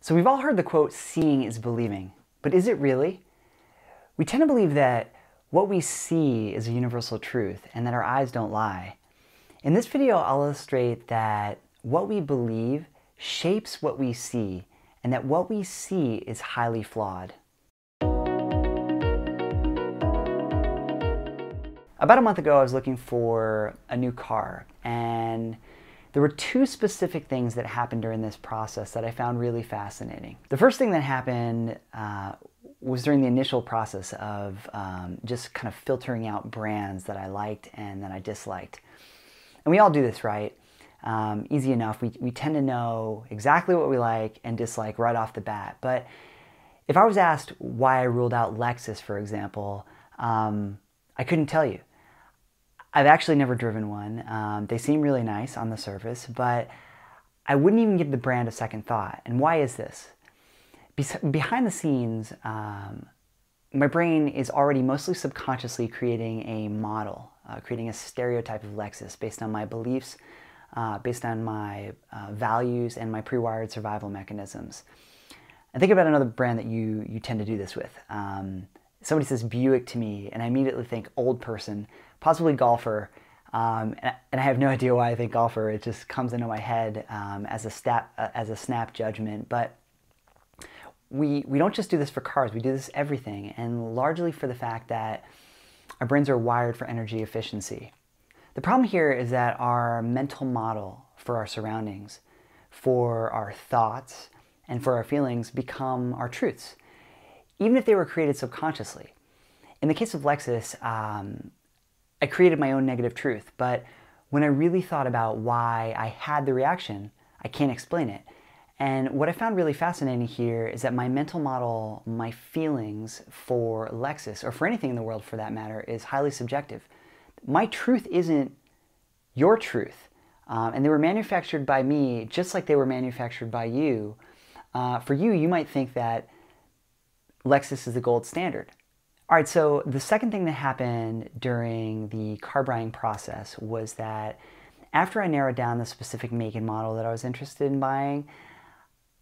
So we've all heard the quote, seeing is believing, but is it really? We tend to believe that what we see is a universal truth and that our eyes don't lie. In this video, I'll illustrate that what we believe shapes what we see and that what we see is highly flawed. About a month ago, I was looking for a new car, and there were two specific things that happened during this process that I found really fascinating. The first thing that happened was during the initial process of just kind of filtering out brands that I liked and that I disliked. And we all do this, right? Easy enough. We tend to know exactly what we like and dislike right off the bat. But if I was asked why I ruled out Lexus, for example, I couldn't tell you. I've actually never driven one. They seem really nice on the surface, but I wouldn't even give the brand a second thought. And why is this? Behind the scenes, my brain is already mostly subconsciously creating a model, creating a stereotype of Lexus based on my beliefs, based on my values and my pre-wired survival mechanisms. And think about another brand that you tend to do this with. Somebody says Buick to me, and I immediately think old person, possibly golfer, and I have no idea why I think golfer. It just comes into my head as a snap judgment. But we don't just do this for cars. We do this everything, and largely for the fact that our brains are wired for energy efficiency. The problem here is that our mental model for our surroundings, for our thoughts, and for our feelings become our truths, even if they were created subconsciously. In the case of Lexus, I created my own negative truth, but when I really thought about why I had the reaction, I can't explain it. And what I found really fascinating here is that my mental model, my feelings for Lexus, or for anything in the world for that matter, is highly subjective. My truth isn't your truth. And they were manufactured by me just like they were manufactured by you. For you, you might think that Lexus is the gold standard. All right, so the second thing that happened during the car buying process was that after I narrowed down the specific make and model that I was interested in buying,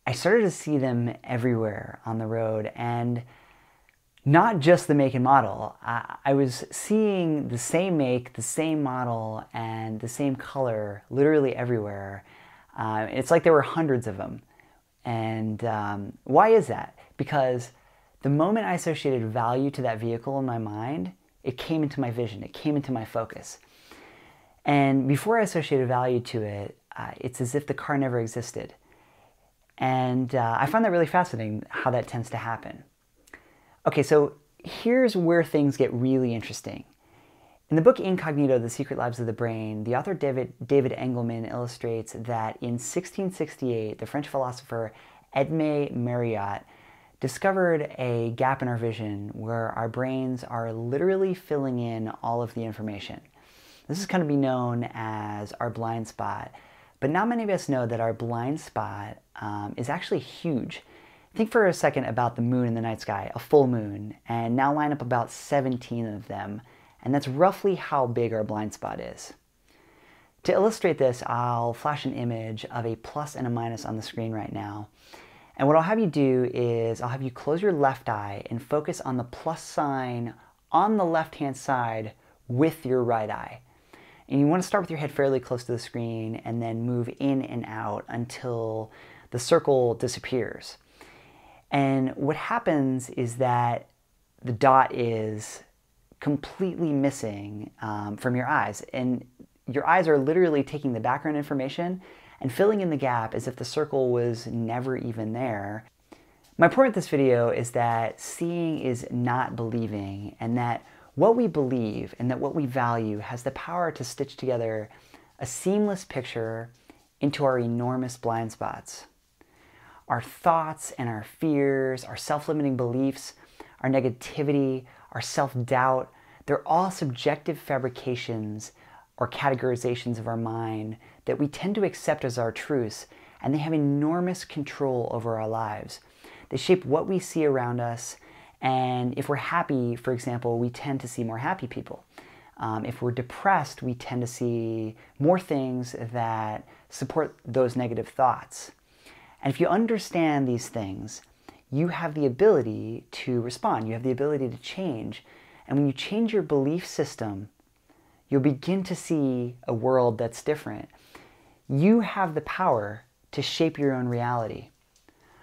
I started to see them everywhere on the road, and not just the make and model. I was seeing the same make, the same model, and the same color literally everywhere. It's like there were hundreds of them. And why is that? Because the moment I associated value to that vehicle in my mind, it came into my vision, it came into my focus. And before I associated value to it, it's as if the car never existed. And I find that really fascinating how that tends to happen. Okay, so here's where things get really interesting. In the book Incognito, The Secret Lives of the Brain, the author David Engelman illustrates that in 1668, the French philosopher Edmé Marriott discovered a gap in our vision where our brains are literally filling in all of the information. This is kind of be known as our blind spot, but not many of us know that our blind spot is actually huge. Think for a second about the moon in the night sky, a full moon, and now line up about 17 of them, and that's roughly how big our blind spot is. To illustrate this, I'll flash an image of a plus and a minus on the screen right now. And what I'll have you do is I'll have you close your left eye and focus on the plus sign on the left-hand side with your right eye. And you want to start with your head fairly close to the screen and then move in and out until the circle disappears. And what happens is that the dot is completely missing from your eyes. And your eyes are literally taking the background information and filling in the gap as if the circle was never even there. My point with this video is that seeing is not believing, and that what we believe and that what we value has the power to stitch together a seamless picture into our enormous blind spots. Our thoughts and our fears, our self-limiting beliefs, our negativity, our self-doubt, they're all subjective fabrications or categorizations of our mind that we tend to accept as our truths, and they have enormous control over our lives. They shape what we see around us, and if we're happy, for example, we tend to see more happy people. If we're depressed, we tend to see more things that support those negative thoughts. And if you understand these things, you have the ability to respond. You have the ability to change. And when you change your belief system, you'll begin to see a world that's different. You have the power to shape your own reality.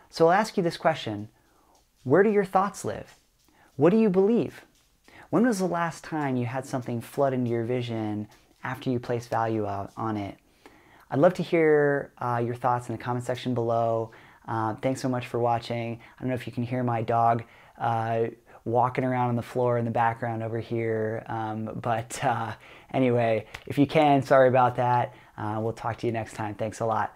So I'll ask you this question. Where do your thoughts live? What do you believe? When was the last time you had something flood into your vision after you placed value on it? I'd love to hear your thoughts in the comment section below. Thanks so much for watching. I don't know if you can hear my dog walking around on the floor in the background over here. But anyway, if you can, sorry about that. We'll talk to you next time. Thanks a lot.